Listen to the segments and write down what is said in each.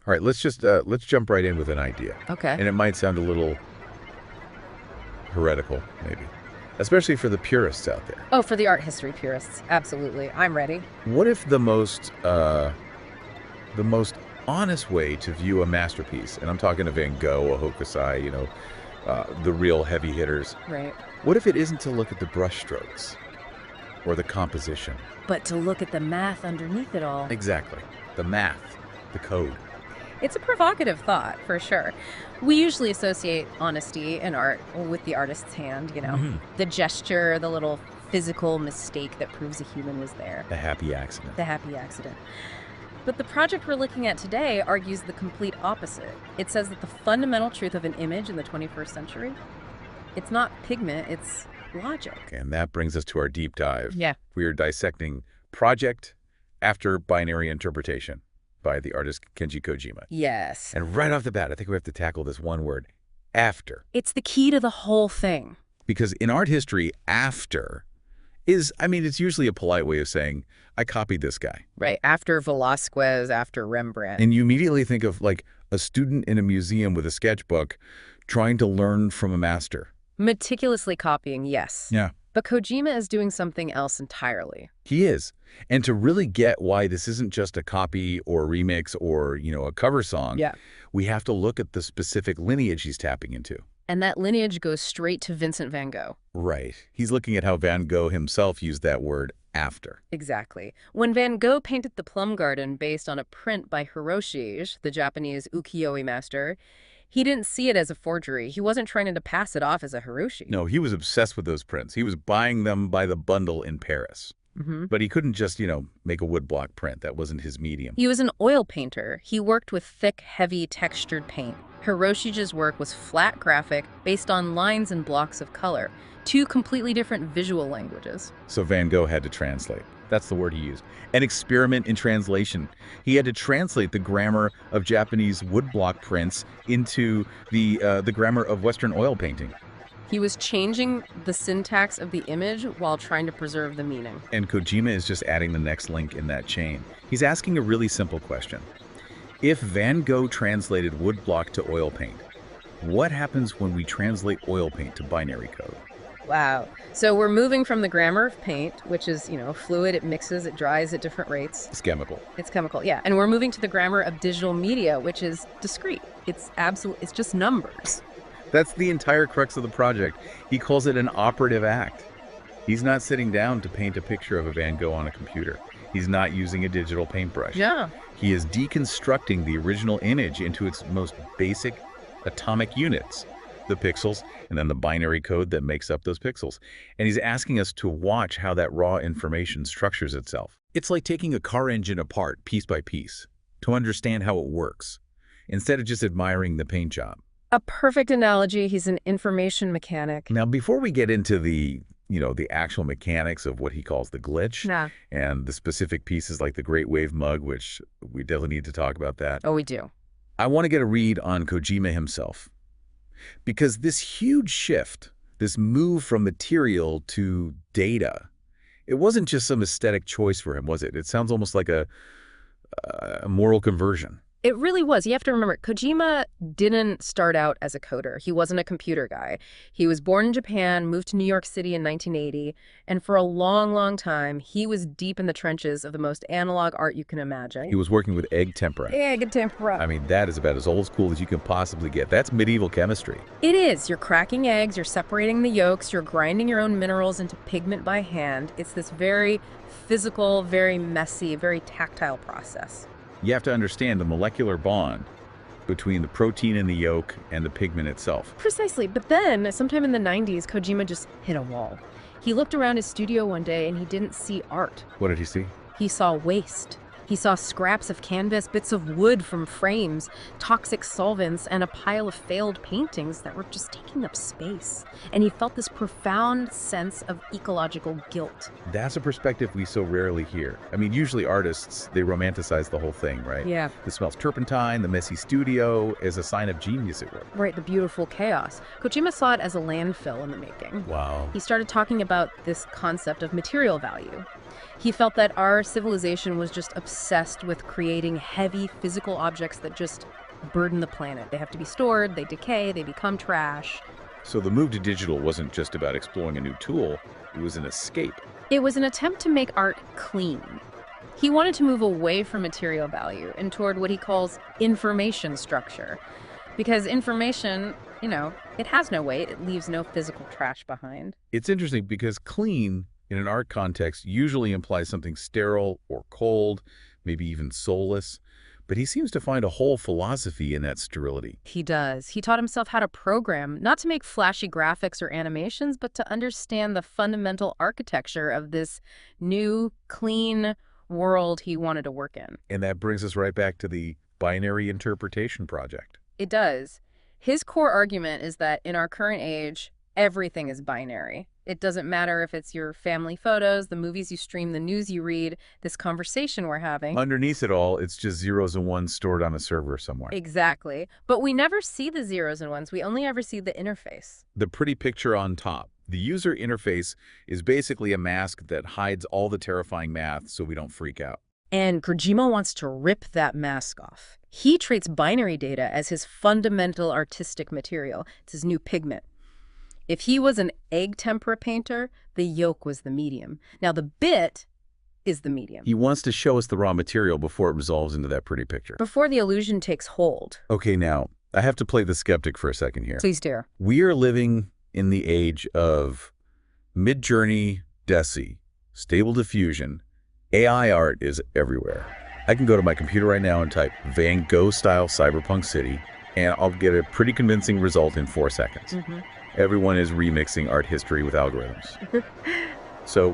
All right, let's jump right in with an idea. Okay. And it might sound a little heretical, maybe, especially for the purists out there. Oh, for the art history purists. Absolutely. I'm ready. What if the most honest way to view a masterpiece, and I'm talking of Van Gogh, a Hokusai, the real heavy hitters. Right. What if it isn't to look at the brushstrokes or the composition? But to look at the math underneath it all. Exactly. The math, the code. It's a provocative thought, for sure. We usually associate honesty in art with the artist's hand, the gesture, the little physical mistake that proves a human was there. A happy accident. The happy accident. But the project we're looking at today argues the complete opposite. It says that the fundamental truth of an image in the 21st century, it's not pigment, it's logic. And that brings us to our deep dive. Yeah. We are dissecting Project After Binary Interpretation by the artist Kenji Kojima. Yes. And right off the bat, I think we have to tackle this one word, after. It's the key to the whole thing. Because in art history, after it's usually a polite way of saying, I copied this guy. Right. After Velázquez, after Rembrandt. And you immediately think of like a student in a museum with a sketchbook trying to learn from a master. Meticulously copying, yes. Yeah. But Kojima is doing something else entirely. He is. And to really get why this isn't just a copy or a remix or, a cover song, we have to look at the specific lineage he's tapping into. And that lineage goes straight to Vincent van Gogh. Right. He's looking at how Van Gogh himself used that word after. Exactly. When Van Gogh painted the Plum Garden based on a print by Hiroshi, the Japanese ukiyo-e master, he didn't see it as a forgery. He wasn't trying to pass it off as a Hiroshi. No, he was obsessed with those prints. He was buying them by the bundle in Paris. But he couldn't just, make a woodblock print. That wasn't his medium. He was an oil painter. He worked with thick, heavy, textured paint. Hiroshi's work was flat graphic, based on lines and blocks of color. Two completely different visual languages. So Van Gogh had to translate. That's the word he used. An experiment in translation. He had to translate the grammar of Japanese woodblock prints into the grammar of Western oil painting. He was changing the syntax of the image while trying to preserve the meaning. And Kojima is just adding the next link in that chain. He's asking a really simple question. If Van Gogh translated woodblock to oil paint, what happens when we translate oil paint to binary code? Wow. So we're moving from the grammar of paint, which is, fluid, it mixes, it dries at different rates. It's chemical. It's chemical, yeah. And we're moving to the grammar of digital media, which is discrete. It's just numbers. That's the entire crux of the project. He calls it an operative act. He's not sitting down to paint a picture of a Van Gogh on a computer. He's not using a digital paintbrush. Yeah. He is deconstructing the original image into its most basic atomic units, the pixels, and then the binary code that makes up those pixels. And he's asking us to watch how that raw information structures itself. It's like taking a car engine apart piece by piece to understand how it works, instead of just admiring the paint job. A perfect analogy. He's an information mechanic. Now, before we get into the actual mechanics of what he calls the glitch and the specific pieces like the Great Wave Mug, which we definitely need to talk about that. Oh, we do. I want to get a read on Kojima himself. Because this huge shift, this move from material to data, it wasn't just some aesthetic choice for him, was it? It sounds almost like a moral conversion. It really was. You have to remember, Kojima didn't start out as a coder. He wasn't a computer guy. He was born in Japan, moved to New York City in 1980, and for a long, long time, he was deep in the trenches of the most analog art you can imagine. He was working with egg tempera. Egg tempera. I mean, that is about as old school as you can possibly get. That's medieval chemistry. It is. You're cracking eggs, you're separating the yolks, you're grinding your own minerals into pigment by hand. It's this very physical, very messy, very tactile process. You have to understand the molecular bond between the protein in the yolk and the pigment itself. Precisely. But then, sometime in the 90s, Kojima just hit a wall. He looked around his studio one day and he didn't see art. What did he see? He saw waste. He saw scraps of canvas, bits of wood from frames, toxic solvents, and a pile of failed paintings that were just taking up space. And he felt this profound sense of ecological guilt. That's a perspective we so rarely hear. I mean, usually artists, they romanticize the whole thing, right? Yeah. The smells turpentine, the messy studio as a sign of genius at work. Right, the beautiful chaos. Kojima saw it as a landfill in the making. Wow. He started talking about this concept of material value. He felt that our civilization was just obsessed obsessed with creating heavy physical objects that just burden the planet. They have to be stored, they decay, they become trash. So the move to digital wasn't just about exploring a new tool, it was an escape. It was an attempt to make art clean. He wanted to move away from material value and toward what he calls information structure. Because information, it has no weight, it leaves no physical trash behind. It's interesting because clean, in an art context, usually implies something sterile or cold, maybe even soulless. But he seems to find a whole philosophy in that sterility. He does. He taught himself how to program, not to make flashy graphics or animations, but to understand the fundamental architecture of this new, clean world he wanted to work in. And that brings us right back to the binary interpretation project. It does. His core argument is that in our current age, everything is binary. It doesn't matter if it's your family photos, the movies you stream, the news you read, this conversation we're having. Underneath it all, it's just zeros and ones stored on a server somewhere. Exactly. But we never see the zeros and ones. We only ever see the interface. The pretty picture on top. The user interface is basically a mask that hides all the terrifying math so we don't freak out. And Kojima wants to rip that mask off. He treats binary data as his fundamental artistic material. It's his new pigment. If he was an egg tempera painter, the yolk was the medium. Now the bit is the medium. He wants to show us the raw material before it resolves into that pretty picture. Before the illusion takes hold. Okay, now, I have to play the skeptic for a second here. Please do. We are living in the age of Midjourney, Deci, Stable Diffusion. AI art is everywhere. I can go to my computer right now and type Van Gogh-style cyberpunk city, and I'll get a pretty convincing result in 4 seconds. Everyone is remixing art history with algorithms. So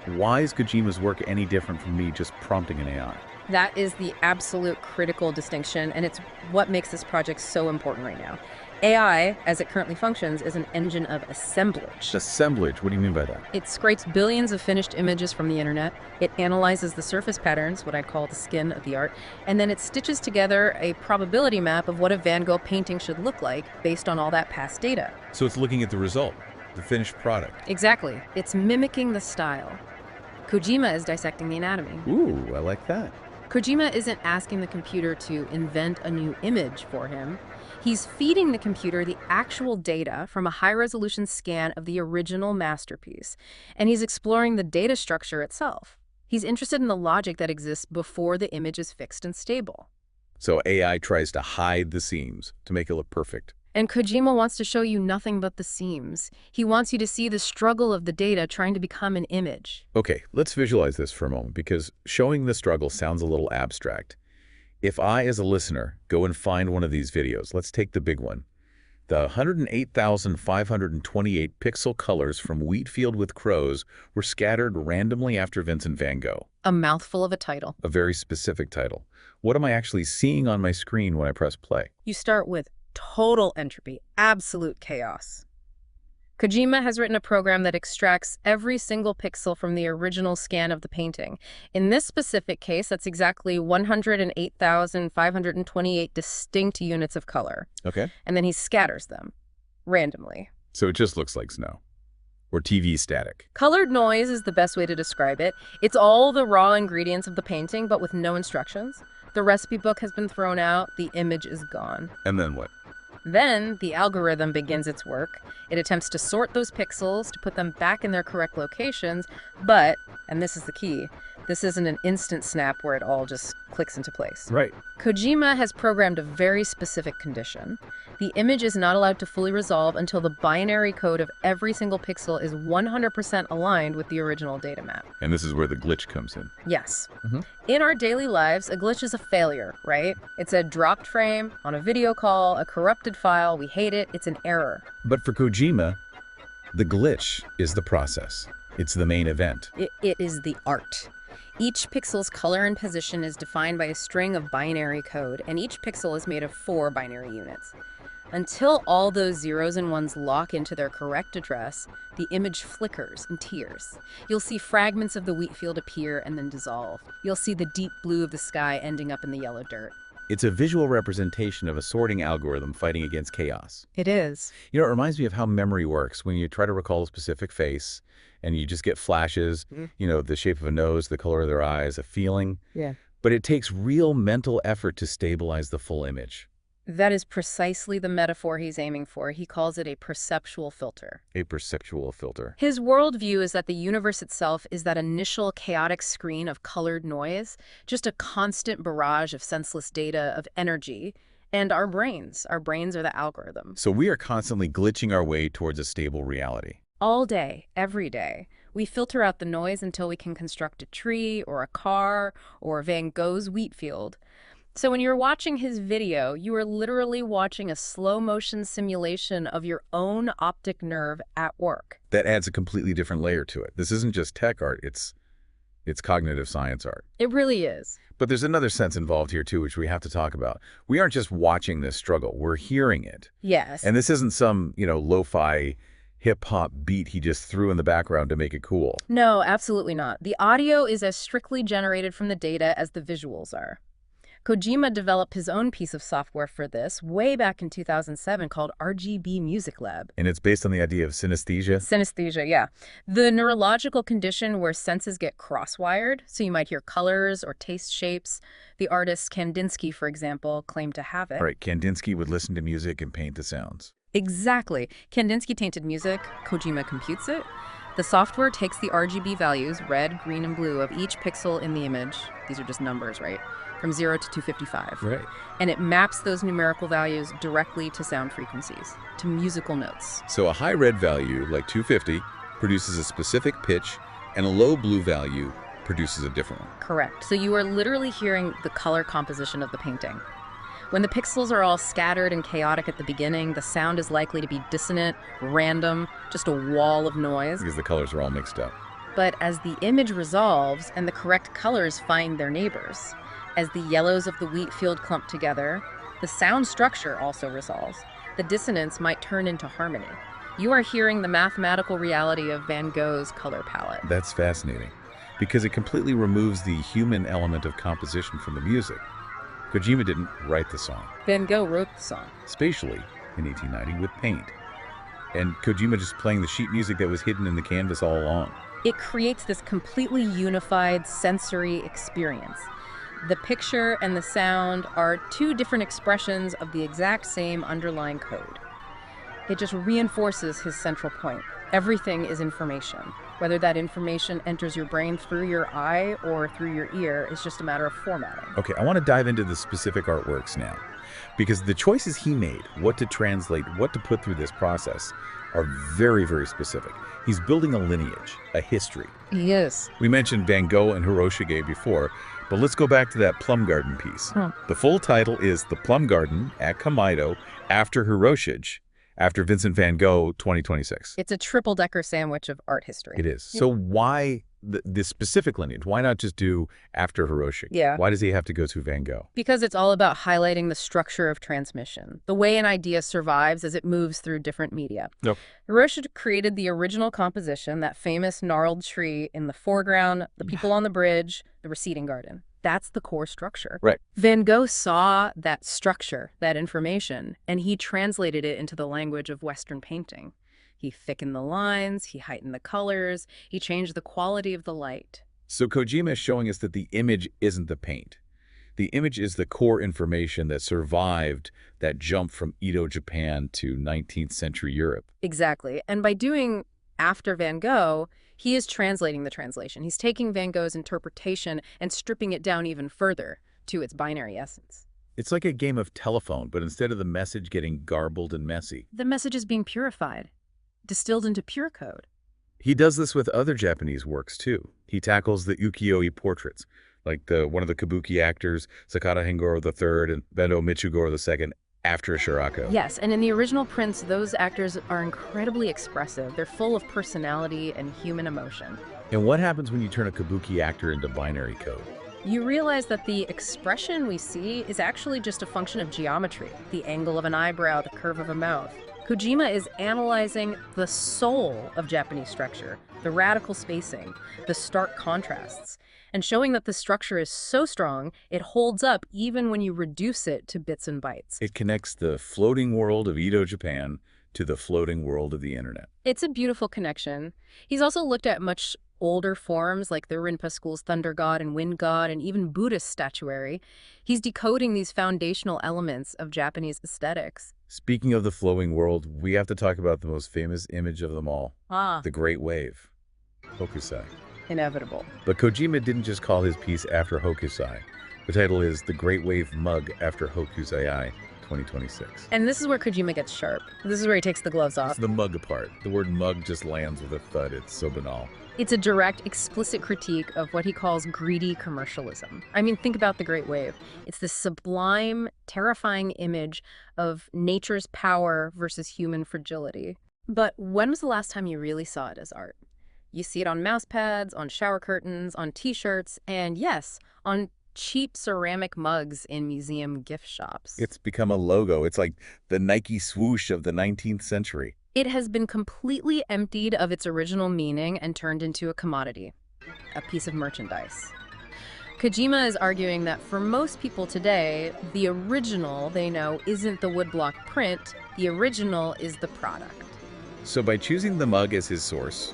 why is Kojima's work any different from me just prompting an AI? That is the absolute critical distinction, and it's what makes this project so important right now. AI, as it currently functions, is an engine of assemblage. Assemblage? What do you mean by that? It scrapes billions of finished images from the internet. It analyzes the surface patterns, what I call the skin of the art, and then it stitches together a probability map of what a Van Gogh painting should look like based on all that past data. So it's looking at the result, the finished product. Exactly. It's mimicking the style. Kojima is dissecting the anatomy. Ooh, I like that. Kojima isn't asking the computer to invent a new image for him. He's feeding the computer the actual data from a high-resolution scan of the original masterpiece, and he's exploring the data structure itself. He's interested in the logic that exists before the image is fixed and stable. So AI tries to hide the seams to make it look perfect. And Kojima wants to show you nothing but the seams. He wants you to see the struggle of the data trying to become an image. Okay, let's visualize this for a moment, because showing the struggle sounds a little abstract. If I, as a listener, go and find one of these videos, let's take the big one. The 108,528 pixel colors from Wheatfield with Crows were scattered randomly after Vincent van Gogh. A mouthful of a title. A very specific title. What am I actually seeing on my screen when I press play? You start with total entropy, absolute chaos. Kojima has written a program that extracts every single pixel from the original scan of the painting. In this specific case, that's exactly 108,528 distinct units of color. Okay. And then he scatters them randomly. So it just looks like snow. Or TV static. Colored noise is the best way to describe it. It's all the raw ingredients of the painting, but with no instructions. The recipe book has been thrown out. The image is gone. And then what? Then the algorithm begins its work. It attempts to sort those pixels to put them back in their correct locations, but, and this is the key, this isn't an instant snap where it all just clicks into place. Right. Kojima has programmed a very specific condition. The image is not allowed to fully resolve until the binary code of every single pixel is 100% aligned with the original data map. And this is where the glitch comes in. Yes. In our daily lives, a glitch is a failure, right? It's a dropped frame on a video call, a corrupted file, we hate it, it's an error. But for Kojima, the glitch is the process. It's the main event. It is the art. Each pixel's color and position is defined by a string of binary code, and each pixel is made of 4 binary units. Until all those zeros and ones lock into their correct address, the image flickers and tears. You'll see fragments of the wheat field appear and then dissolve. You'll see the deep blue of the sky ending up in the yellow dirt. It's a visual representation of a sorting algorithm fighting against chaos. It is. You know, it reminds me of how memory works when you try to recall a specific face and you just get flashes, you know, the shape of a nose, the color of their eyes, a feeling. Yeah. but it takes real mental effort to stabilize the full image. That is precisely the metaphor he's aiming for. He calls it a perceptual filter. A perceptual filter. His worldview is that the universe itself is that initial chaotic screen of colored noise, just a constant barrage of senseless data, of energy, and our brains are the algorithm. So we are constantly glitching our way towards a stable reality. All day, every day, we filter out the noise until we can construct a tree or a car or Van Gogh's wheat field. So when you're watching his video, you are literally watching a slow-motion simulation of your own optic nerve at work. That adds a completely different layer to it. This isn't just tech art, it's cognitive science art. It really is. But there's another sense involved here, too, which we have to talk about. We aren't just watching this struggle, we're hearing it. Yes. And this isn't some, lo-fi hip-hop beat he just threw in the background to make it cool. No, absolutely not. The audio is as strictly generated from the data as the visuals are. Kojima developed his own piece of software for this way back in 2007 called RGB Music Lab. And it's based on the idea of synesthesia? Synesthesia, yeah. The neurological condition where senses get cross-wired, so you might hear colors or taste shapes. The artist Kandinsky, for example, claimed to have it. Right, Kandinsky would listen to music and paint the sounds. Exactly. Kandinsky tainted music, Kojima computes it. The software takes the RGB values, red, green, and blue, of each pixel in the image. These are just numbers, right? From 0 to 255. Right. And it maps those numerical values directly to sound frequencies, to musical notes. So a high red value, like 250, produces a specific pitch, and a low blue value produces a different one. Correct. So you are literally hearing the color composition of the painting. When the pixels are all scattered and chaotic at the beginning, the sound is likely to be dissonant, random, just a wall of noise. Because the colors are all mixed up. But as the image resolves and the correct colors find their neighbors, as the yellows of the wheat field clump together, the sound structure also resolves. The dissonance might turn into harmony. You are hearing the mathematical reality of Van Gogh's color palette. That's fascinating, because it completely removes the human element of composition from the music. Kojima didn't write the song. Van Gogh wrote the song. Spatially, in 1890, with paint. And Kojima just playing the sheet music that was hidden in the canvas all along. It creates this completely unified sensory experience. The picture and the sound are two different expressions of the exact same underlying code. It just reinforces his central point. Everything is information. Whether that information enters your brain through your eye or through your ear is just a matter of formatting. Okay, I want to dive into the specific artworks now, because the choices he made, what to translate, what to put through this process, are very, very specific. He's building a lineage, a history. He is. We mentioned Van Gogh and Hiroshige before, but let's go back to that Plum Garden piece. The full title is The Plum Garden at Kamaido After Hiroshige, after Vincent van Gogh 2026. It's a triple-decker sandwich of art history. It is. So why this specific lineage? Why not just do after Hiroshige? Yeah. Why does he have to go to Van Gogh? Because it's all about highlighting the structure of transmission, the way an idea survives as it moves through different media. Nope. Hiroshige created the original composition, that famous gnarled tree in the foreground, the people on the bridge, the receding garden. That's the core structure. Right. Van Gogh saw that structure, that information, and he translated it into the language of Western painting. He thickened the lines, he heightened the colors, he changed the quality of the light. So Kojima is showing us that the image isn't the paint. The image is the core information that survived that jump from Edo Japan to 19th century Europe. Exactly. And by doing after Van Gogh, he is translating the translation. He's taking Van Gogh's interpretation and stripping it down even further to its binary essence. It's like a game of telephone, but instead of the message getting garbled and messy. The message is being purified, distilled into pure code. He does this with other Japanese works, too. He tackles the ukiyo-e portraits, like one of the kabuki actors, Sakata Hengoro III and Bendo Michigoro II, after Shirako. Yes, and in the original prints, those actors are incredibly expressive. They're full of personality and human emotion. And what happens when you turn a kabuki actor into binary code? You realize that the expression we see is actually just a function of geometry, the angle of an eyebrow, the curve of a mouth. Kojima is analyzing the soul of Japanese structure, the radical spacing, the stark contrasts, and showing that the structure is so strong, it holds up even when you reduce it to bits and bytes. It connects the floating world of Edo, Japan to the floating world of the internet. It's a beautiful connection. He's also looked at much older forms like the Rinpa school's thunder god and wind god, and even Buddhist statuary. He's decoding these foundational elements of Japanese aesthetics. Speaking of the flowing world, we have to talk about the most famous image of them all, the Great Wave, Hokusai. Inevitable. But Kojima didn't just call his piece after Hokusai. The title is The Great Wave Mug After Hokusai 2026. And this is where Kojima gets sharp. This is where he takes the gloves off. It's the mug apart. The word mug just lands with a thud. It's so banal. It's a direct, explicit critique of what he calls greedy commercialism. I mean, think about the Great Wave. It's this sublime, terrifying image of nature's power versus human fragility. But when was the last time you really saw it as art? You see it on mouse pads, on shower curtains, on t-shirts, and yes, on cheap ceramic mugs in museum gift shops. It's become a logo. It's like the Nike swoosh of the 19th century. It has been completely emptied of its original meaning and turned into a commodity, a piece of merchandise. Kojima is arguing that for most people today, the original they know isn't the woodblock print, the original is the product. So by choosing the mug as his source,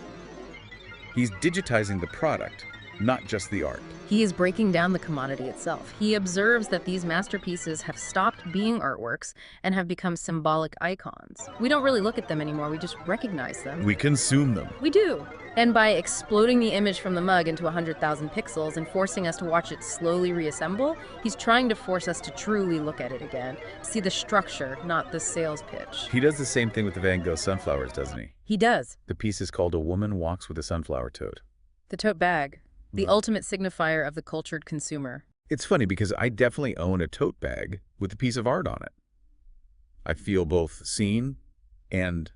he's digitizing the product, not just the art. He is breaking down the commodity itself. He observes that these masterpieces have stopped being artworks and have become symbolic icons. We don't really look at them anymore, we just recognize them. We consume them. We do. And by exploding the image from the mug into 100,000 pixels and forcing us to watch it slowly reassemble, he's trying to force us to truly look at it again, see the structure, not the sales pitch. He does the same thing with the Van Gogh sunflowers, doesn't he? He does. The piece is called A Woman Walks with a Sunflower Toad. The tote bag. The ultimate signifier of the cultured consumer. It's funny because I definitely own a tote bag with a piece of art on it. I feel both seen and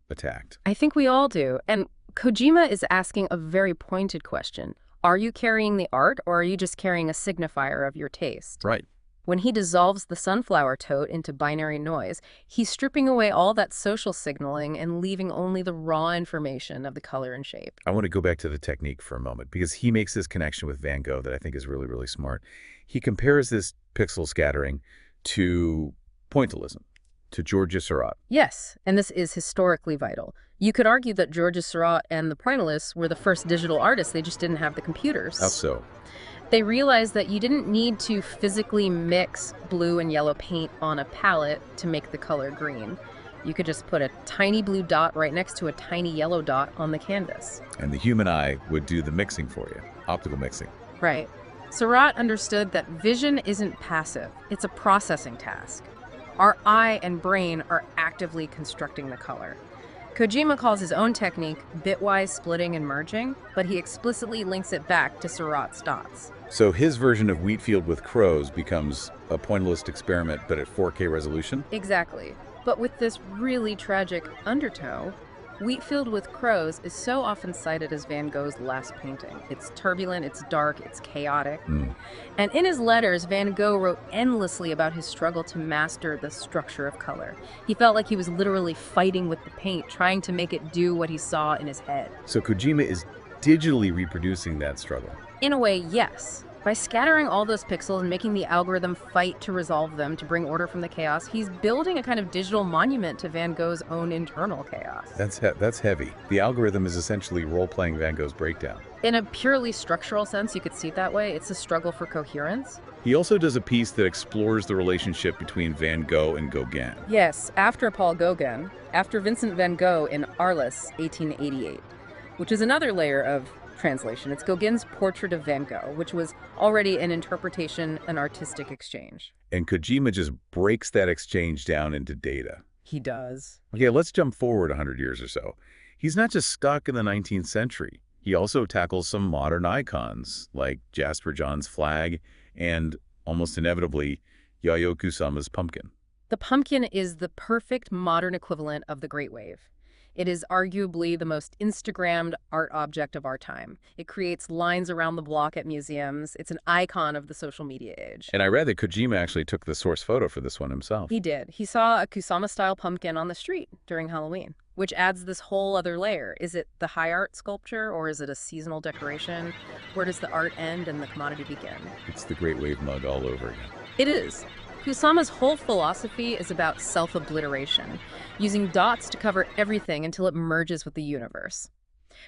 attacked. I think we all do. And Kojima is asking a very pointed question. Are you carrying the art, or are you just carrying a signifier of your taste? Right. When he dissolves the sunflower tote into binary noise, he's stripping away all that social signaling and leaving only the raw information of the color and shape. I want to go back to the technique for a moment because he makes this connection with Van Gogh that I think is really, really smart. He compares this pixel scattering to pointillism, to Georges Seurat. Yes, and this is historically vital. You could argue that Georges Seurat and the Pointillists were the first digital artists, they just didn't have the computers. How so? They realized that you didn't need to physically mix blue and yellow paint on a palette to make the color green. You could just put a tiny blue dot right next to a tiny yellow dot on the canvas. And the human eye would do the mixing for you, optical mixing. Right. Seurat understood that vision isn't passive, it's a processing task. Our eye and brain are actively constructing the color. Kojima calls his own technique bitwise splitting and merging, but he explicitly links it back to Seurat's dots. So his version of Wheatfield with crows becomes a pointillist experiment, but at 4K resolution? Exactly. But with this really tragic undertow, Wheatfield with Crows is so often cited as Van Gogh's last painting. It's turbulent, it's dark, it's chaotic. And in his letters, Van Gogh wrote endlessly about his struggle to master the structure of color. He felt like he was literally fighting with the paint, trying to make it do what he saw in his head. So Kojima is digitally reproducing that struggle. In a way, yes. By scattering all those pixels and making the algorithm fight to resolve them, to bring order from the chaos, he's building a kind of digital monument to Van Gogh's own internal chaos. That's heavy. The algorithm is essentially role-playing Van Gogh's breakdown. In a purely structural sense, you could see it that way. It's a struggle for coherence. He also does a piece that explores the relationship between Van Gogh and Gauguin. Yes, after Paul Gauguin, after Vincent van Gogh in Arles, 1888, which is another layer of translation. It's Gauguin's Portrait of Van Gogh, which was already an interpretation, an artistic exchange. And Kojima just breaks that exchange down into data. He does. Okay, let's jump forward 100 years or so. He's not just stuck in the 19th century. He also tackles some modern icons like Jasper John's flag and, almost inevitably, Yayoi Kusama's pumpkin. The pumpkin is the perfect modern equivalent of the Great Wave. It is arguably the most Instagrammed art object of our time. It creates lines around the block at museums. It's an icon of the social media age. And I read that Kojima actually took the source photo for this one himself. He did. He saw a Kusama-style pumpkin on the street during Halloween, which adds this whole other layer. Is it the high art sculpture, or is it a seasonal decoration? Where does the art end and the commodity begin? It's the Great Wave mug all over again. It is. Kusama's whole philosophy is about self-obliteration, using dots to cover everything until it merges with the universe.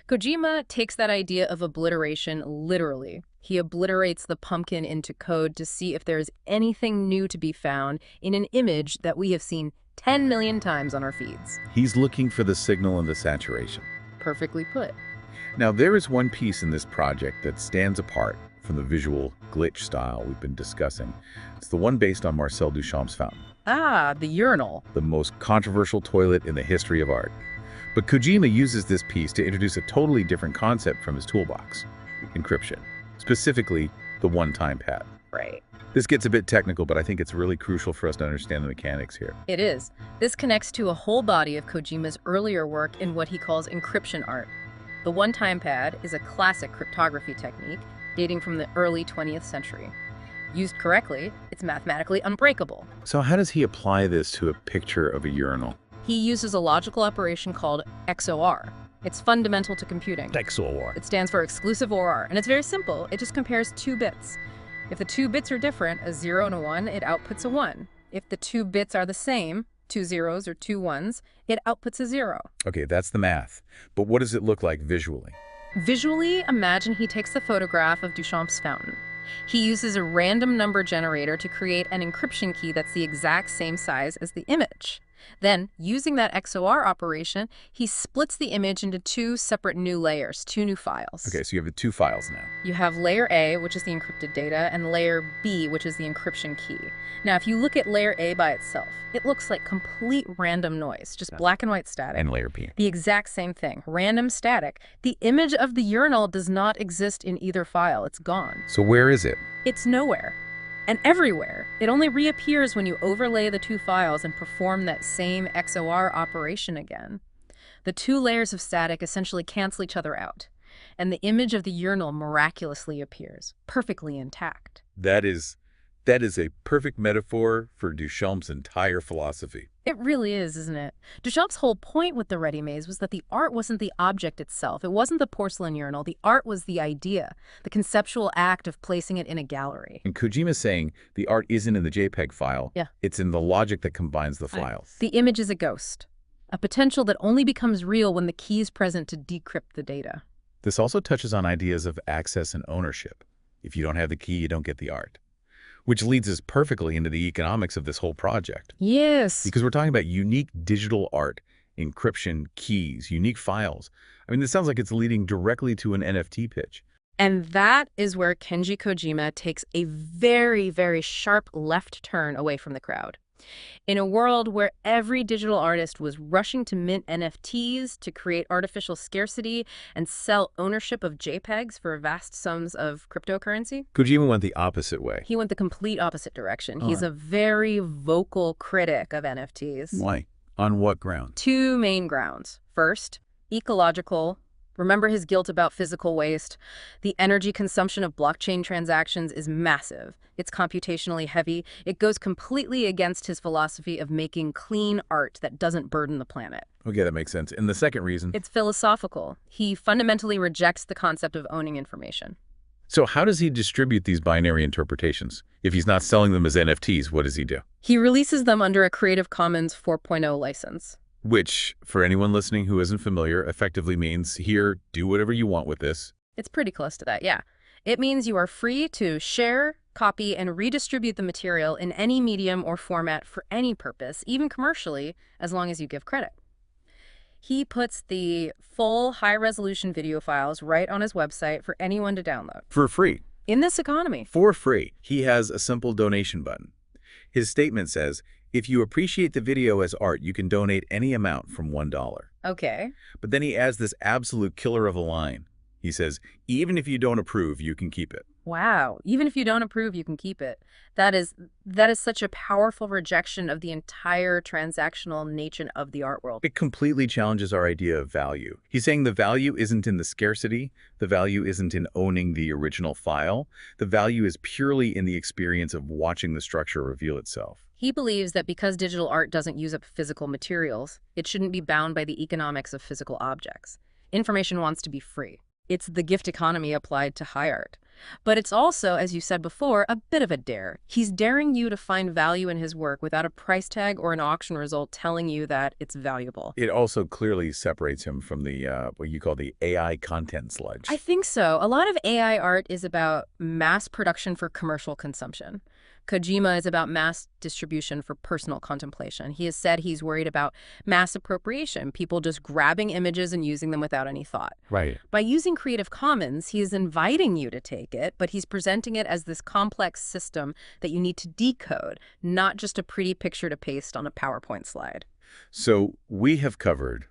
Kojima takes that idea of obliteration literally. He obliterates the pumpkin into code to see if there is anything new to be found in an image that we have seen 10 million times on our feeds. He's looking for the signal in the saturation. Perfectly put. Now, there is one piece in this project that stands apart from the visual glitch style we've been discussing. It's the one based on Marcel Duchamp's fountain, Ah, the urinal. the most controversial toilet in the history of art. But Kojima uses this piece to introduce a totally different concept from his toolbox: encryption, specifically the one-time pad. Right. This gets a bit technical, but I think it's really crucial for us to understand the mechanics here. It is. This connects to a whole body of Kojima's earlier work in what he calls encryption art. The one-time pad is a classic cryptography technique dating from the early 20th century. Used correctly, it's mathematically unbreakable. So how does he apply this to a picture of a urinal? He uses a logical operation called XOR. It's fundamental to computing. XOR. It stands for exclusive OR, and it's very simple. It just compares two bits. If the two bits are different, a 0 and a 1, it outputs a 1. If the two bits are the same, two zeros or two ones, it outputs a 0. Okay, that's the math. But what does it look like visually? Visually, imagine he takes a photograph of Duchamp's fountain. He uses a random number generator to create an encryption key that's the exact same size as the image. Then, using that XOR operation, he splits the image into two separate new layers, two new files. Okay, so you have the two files now. You have layer A, which is the encrypted data, and layer B, which is the encryption key. Now, if you look at layer A by itself, it looks like complete random noise, just black and white static. And layer B. The exact same thing, random static. The image of the urinal does not exist in either file. It's gone. So where is it? It's nowhere. And everywhere. It only reappears when you overlay the two files and perform that same XOR operation again. The two layers of static essentially cancel each other out, and the image of the urinal miraculously appears, perfectly intact. That is a perfect metaphor for Duchamp's entire philosophy. It really is, isn't it? Duchamp's whole point with the Ready Maze was that the art wasn't the object itself. It wasn't the porcelain urinal. The art was the idea, the conceptual act of placing it in a gallery. And Kojima's saying the art isn't in the JPEG file. Yeah. It's in the logic that combines the Right. files. The image is a ghost, a potential that only becomes real when the key is present to decrypt the data. This also touches on ideas of access and ownership. If you don't have the key, you don't get the art. Which leads us perfectly into the economics of this whole project. Yes. Because we're talking about unique digital art, encryption, keys, unique files. I mean, this sounds like it's leading directly to an NFT pitch. And that is where Kenji Kojima takes a very, very sharp left turn away from the crowd. In a world where every digital artist was rushing to mint NFTs to create artificial scarcity and sell ownership of JPEGs for vast sums of cryptocurrency, Kojima went the opposite way. he went the complete opposite direction. All He's right. a very vocal critic of NFTs. Why? On what ground? Two main grounds. First, ecological. Remember his guilt about physical waste. The energy consumption of blockchain transactions is massive. It's computationally heavy. It goes completely against his philosophy of making clean art that doesn't burden the planet. Okay, that makes sense. And the second reason? It's philosophical. He fundamentally rejects the concept of owning information. So how does he distribute these binary interpretations? If he's not selling them as NFTs, what does he do? He releases them under a Creative Commons 4.0 license. Which, for anyone listening who isn't familiar, effectively means here, do whatever you want with this. It's pretty close to that, yeah. It means you are free to share, copy, and redistribute the material in any medium or format for any purpose, even commercially, as long as you give credit. He puts the full high-resolution video files right on his website for anyone to download. For free. In this economy. For free. He has a simple donation button. His statement says, if you appreciate the video as art, you can donate any amount from $1. Okay. But then he adds this absolute killer of a line. He says, even if you don't approve, you can keep it. Wow. Even if you don't approve, you can keep it. That is such a powerful rejection of the entire transactional nature of the art world. It completely challenges our idea of value. He's saying the value isn't in the scarcity. The value isn't in owning the original file. The value is purely in the experience of watching the structure reveal itself. He believes that because digital art doesn't use up physical materials, it shouldn't be bound by the economics of physical objects. Information wants to be free. It's the gift economy applied to high art. But it's also, as you said before, a bit of a dare. He's daring you to find value in his work without a price tag or an auction result telling you that it's valuable. It also clearly separates him from the what you call the AI content sludge. I think so. A lot of AI art is about mass production for commercial consumption. Kojima is about mass distribution for personal contemplation. He has said he's worried about mass appropriation, people just grabbing images and using them without any thought. Right. By using Creative Commons, he is inviting you to take it, but he's presenting it as this complex system that you need to decode, not just a pretty picture to paste on a PowerPoint slide. So we have covered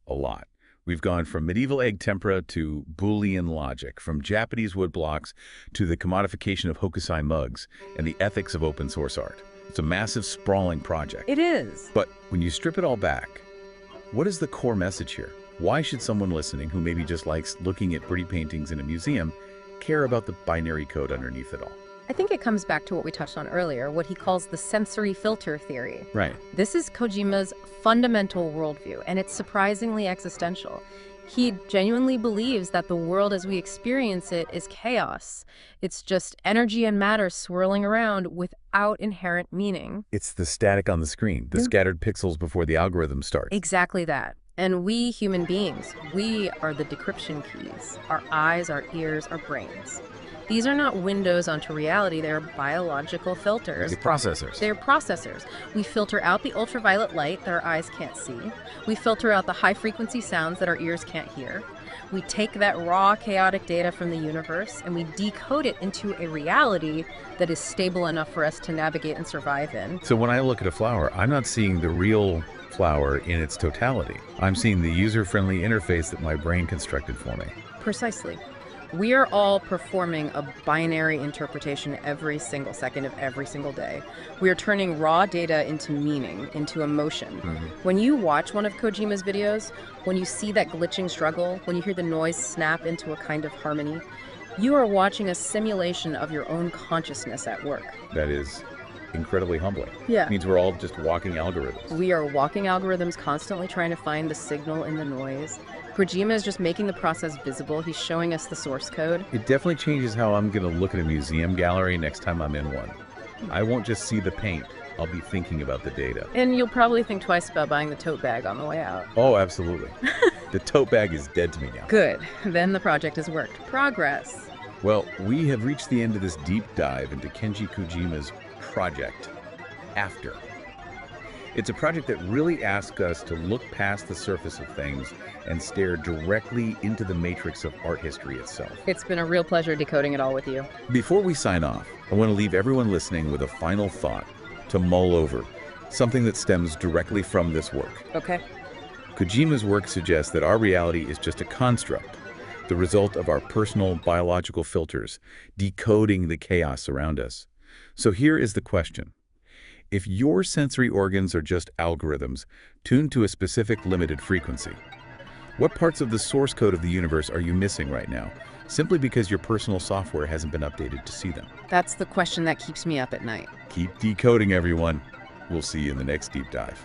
a lot. We've gone from medieval egg tempera to Boolean logic, from Japanese woodblocks to the commodification of Hokusai mugs and the ethics of open source art. It's a massive, sprawling project. It is. But when you strip it all back, what is the core message here? Why should someone listening who maybe just likes looking at pretty paintings in a museum care about the binary code underneath it all? I think it comes back to what we touched on earlier, what he calls the sensory filter theory. Right. This is Kojima's fundamental worldview, and it's surprisingly existential. He genuinely believes that the world as we experience it is chaos. It's just energy and matter swirling around without inherent meaning. It's the static on the screen, the scattered pixels before the algorithm starts. Exactly that. And we human beings, we are the decryption keys. Our eyes, our ears, our brains. These are not windows onto reality, they're biological filters. The processors. They're processors. We filter out the ultraviolet light that our eyes can't see. We filter out the high-frequency sounds that our ears can't hear. We take that raw, chaotic data from the universe and we decode it into a reality that is stable enough for us to navigate and survive in. So when I look at a flower, I'm not seeing the real flower in its totality. I'm seeing the user-friendly interface that my brain constructed for me. Precisely. We are all performing a binary interpretation every single second of every single day. We are turning raw data into meaning, into emotion. When you watch one of Kojima's videos, when you see that glitching struggle, when you hear the noise snap into a kind of harmony, you are watching a simulation of your own consciousness at work. That is incredibly humbling. Yeah. It means we're all just walking algorithms. We are walking algorithms, constantly trying to find the signal in the noise. Kojima is just making the process visible. He's showing us the source code. It definitely changes how I'm going to look at a museum gallery next time I'm in one. I won't just see the paint. I'll be thinking about the data. And you'll probably think twice about buying the tote bag on the way out. Oh, absolutely. The tote bag is dead to me now. Good. Then the project has worked. Progress. Well, we have reached the end of this deep dive into Kenji Kojima's project, After. It's a project that really asks us to look past the surface of things and stare directly into the matrix of art history itself. It's been a real pleasure decoding it all with you. Before we sign off, I want to leave everyone listening with a final thought to mull over, something that stems directly from this work. Okay. Kojima's work suggests that our reality is just a construct, the result of our personal biological filters, decoding the chaos around us. So here is the question. If your sensory organs are just algorithms tuned to a specific limited frequency, what parts of the source code of the universe are you missing right now, simply because your personal software hasn't been updated to see them? That's the question that keeps me up at night. Keep decoding, everyone. We'll see you in the next deep dive.